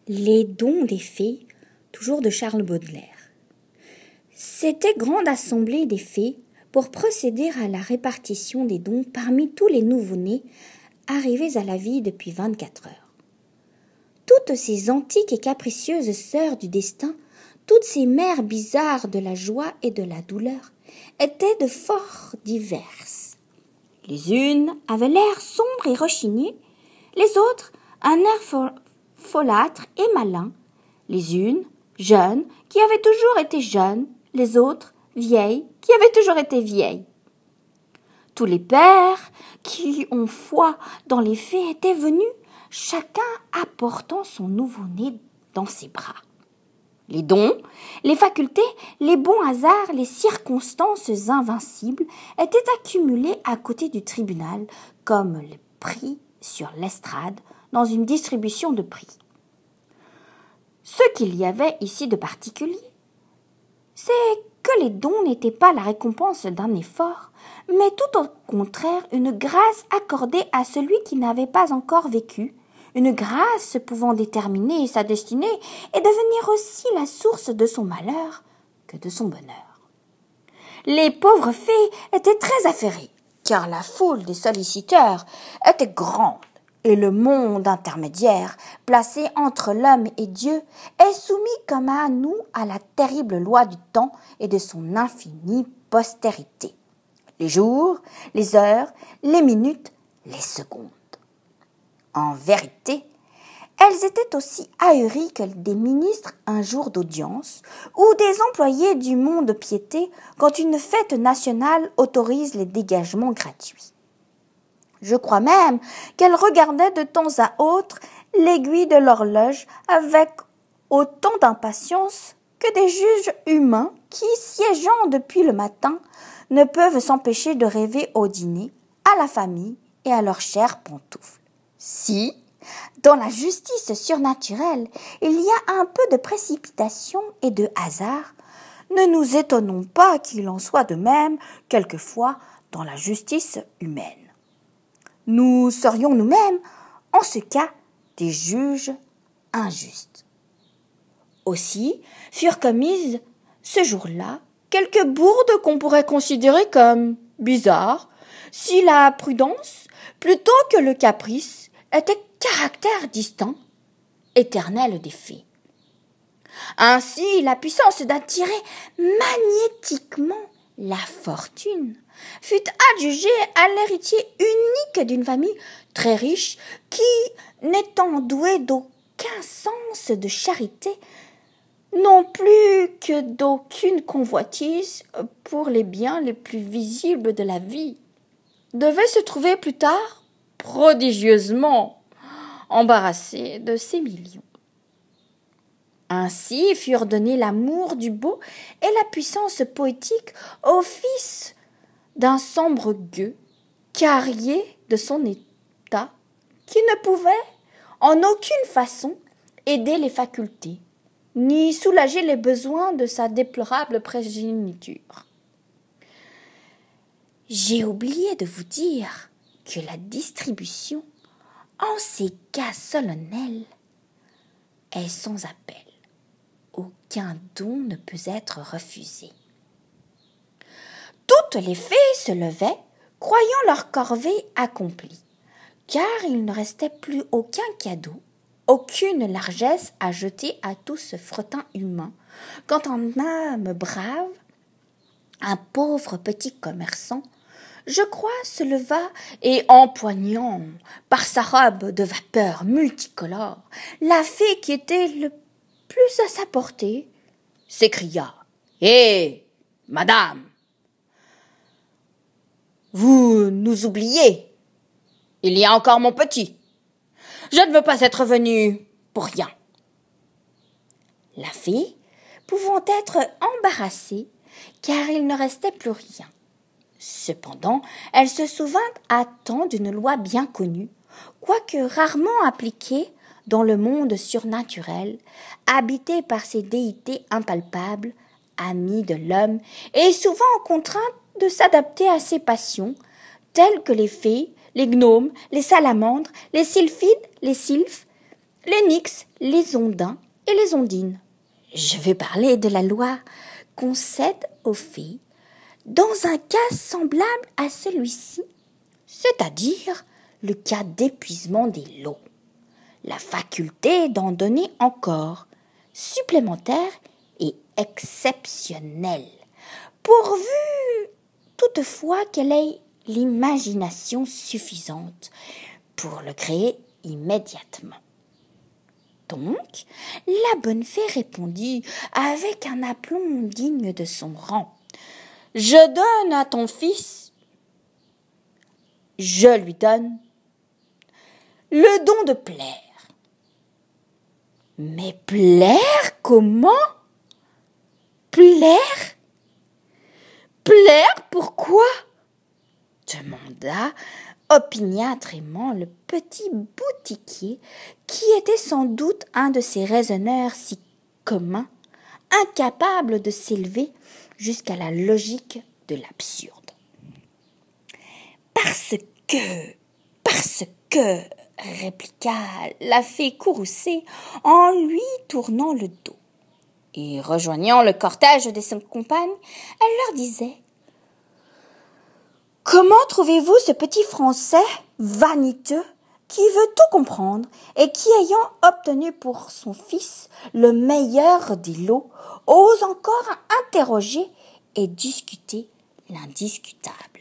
Les dons des fées, toujours de Charles Baudelaire. C'était grande assemblée des fées pour procéder à la répartition des dons parmi tous les nouveau-nés arrivés à la vie depuis 24 heures. Toutes ces antiques et capricieuses sœurs du destin, toutes ces mères bizarres de la joie et de la douleur, étaient de fort diverses. Les unes avaient l'air sombre et rechigné, les autres un air folâtre et malin, les unes jeunes qui avaient toujours été jeunes, les autres vieilles qui avaient toujours été vieilles. Tous les pères qui ont foi dans les fées étaient venus, chacun apportant son nouveau-né dans ses bras. Les dons, les facultés, les bons hasards, les circonstances invincibles étaient accumulés à côté du tribunal comme les prix sur l'estrade dans une distribution de prix. Ce qu'il y avait ici de particulier, c'est que les dons n'étaient pas la récompense d'un effort, mais tout au contraire une grâce accordée à celui qui n'avait pas encore vécu, une grâce pouvant déterminer sa destinée et devenir aussi la source de son malheur que de son bonheur. Les pauvres fées étaient très affairées, car la foule des solliciteurs était grande, et le monde intermédiaire, placé entre l'homme et Dieu, est soumis comme à nous à la terrible loi du temps et de son infinie postérité. Les jours, les heures, les minutes, les secondes. En vérité, elles étaient aussi ahuries que des ministres un jour d'audience ou des employés du mont-de-piété quand une fête nationale autorise les dégagements gratuits. Je crois même qu'elles regardaient de temps à autre l'aiguille de l'horloge avec autant d'impatience que des juges humains qui, siégeant depuis le matin, ne peuvent s'empêcher de rêver au dîner, à la famille et à leurs chères pantoufles. Si, dans la justice surnaturelle, il y a un peu de précipitation et de hasard, ne nous étonnons pas qu'il en soit de même quelquefois dans la justice humaine. Nous serions nous-mêmes, en ce cas, des juges injustes. Aussi furent commises, ce jour-là, quelques bourdes qu'on pourrait considérer comme bizarres, si la prudence, plutôt que le caprice, était caractère distinct, éternel des fées. Ainsi, la puissance d'attirer magnétiquement la fortune fut adjugée à l'héritier unique d'une famille très riche qui, n'étant doué d'aucun sens de charité, non plus que d'aucune convoitise pour les biens les plus visibles de la vie, devait se trouver plus tard prodigieusement embarrassé de ses millions. Ainsi furent donnés l'amour du beau et la puissance poétique au fils d'un sombre gueux, carrier de son état, qui ne pouvait en aucune façon aider les facultés, ni soulager les besoins de sa déplorable progéniture. J'ai oublié de vous dire que la distribution, en ces cas solennels, est sans appel. Aucun don ne peut être refusé. Toutes les fées se levaient, croyant leur corvée accomplie, car il ne restait plus aucun cadeau, aucune largesse à jeter à tout ce fretin humain, quand un âme brave, un pauvre petit commerçant, je crois, se leva et, empoignant par sa robe de vapeur multicolore la fée qui était le plus à sa portée, s'écria « Hé, madame, vous nous oubliez. Il y a encore mon petit. Je ne veux pas être venue pour rien. » La fée, pouvant être embarrassée, car il ne restait plus rien. Cependant, elle se souvint à temps d'une loi bien connue, quoique rarement appliquée dans le monde surnaturel, habité par ces déités impalpables, amies de l'homme, et souvent contraintes de s'adapter à ses passions, telles que les fées, les gnomes, les salamandres, les sylphides, les sylphes, les nix, les ondins et les ondines. Je veux parler de la loi qu'on cède aux fées dans un cas semblable à celui-ci, c'est-à-dire le cas d'épuisement des lots. La faculté d'en donner encore, supplémentaire et exceptionnelle, pourvu toutefois qu'elle ait l'imagination suffisante pour le créer immédiatement. Donc, la bonne fée répondit avec un aplomb digne de son rang. « Je donne à ton fils, je lui donne le don de plaire. » « Mais plaire comment ? Plaire ? Plaire pourquoi ? » demanda opiniâtrement le petit boutiquier qui était sans doute un de ces raisonneurs si communs, incapables de s'élever jusqu'à la logique de l'absurde. Parce que, répliqua la fée courroucée en lui tournant le dos. Et rejoignant le cortège de ses compagnes, elle leur disait « Comment trouvez-vous ce petit Français vaniteux qui veut tout comprendre et qui, ayant obtenu pour son fils le meilleur des lots, ose encore interroger et discuter l'indiscutable ?